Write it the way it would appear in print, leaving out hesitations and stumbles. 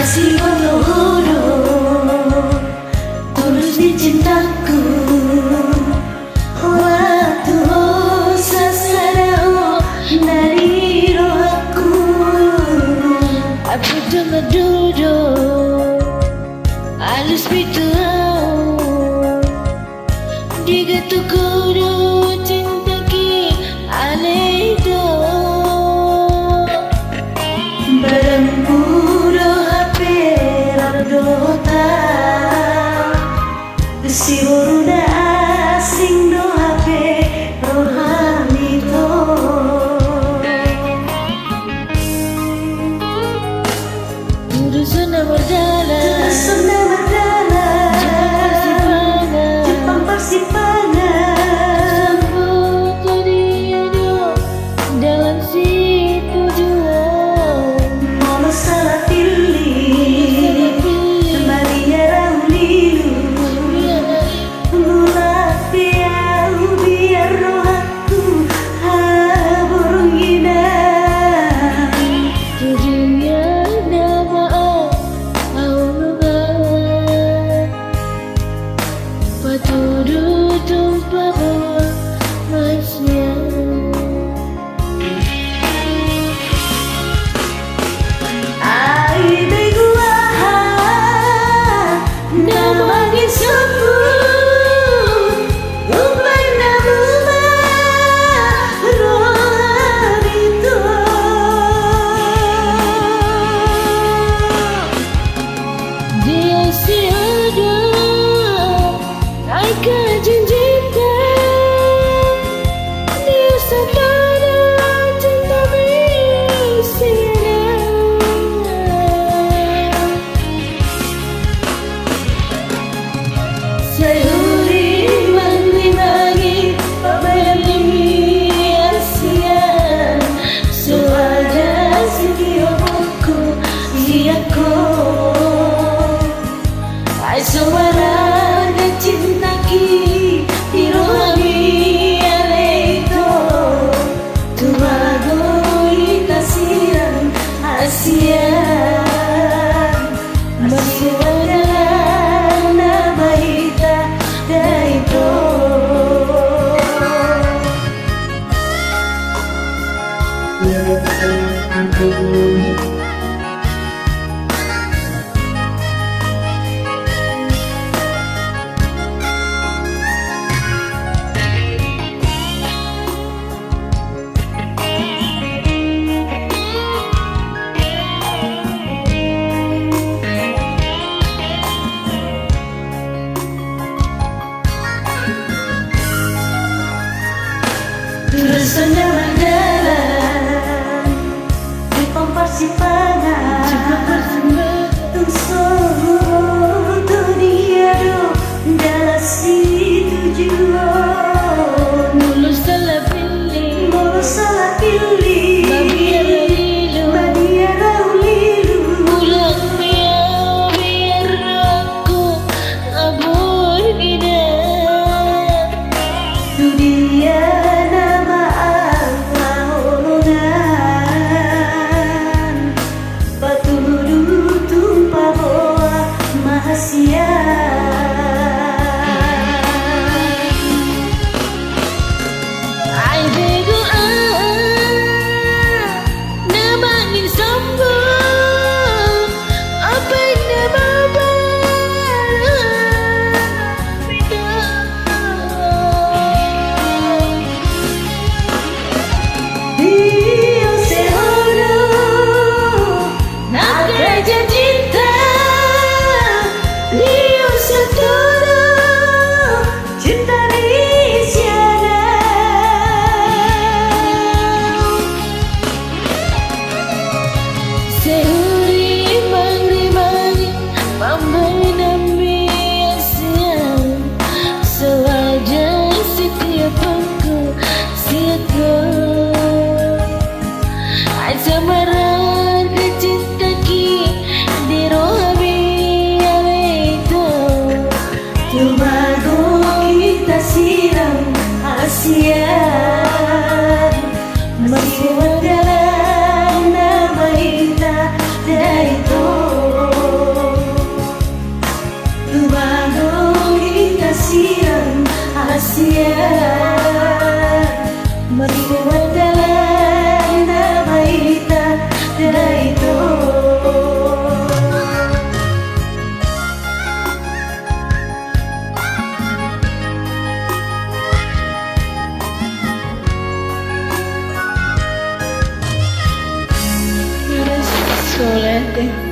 Kasih horo-horo tulus di cintaku, waktu sasarao dari rohku. Aku tengah duduk alus bituau di getuk kudu cinta ki aledo berempu dota si udah asing do HP rohani to urusan berjalan Jepang Persipangan sambut jadi ado dalam si tujuan mau salah pilih terus berjalan di Jepang Persipangan. lamaran cinta ki di rohabi itu Tumago kita siram asian masih menggalang nama kita dari itu Tumago kita siram asian masih menggalang nama kita dari itu solete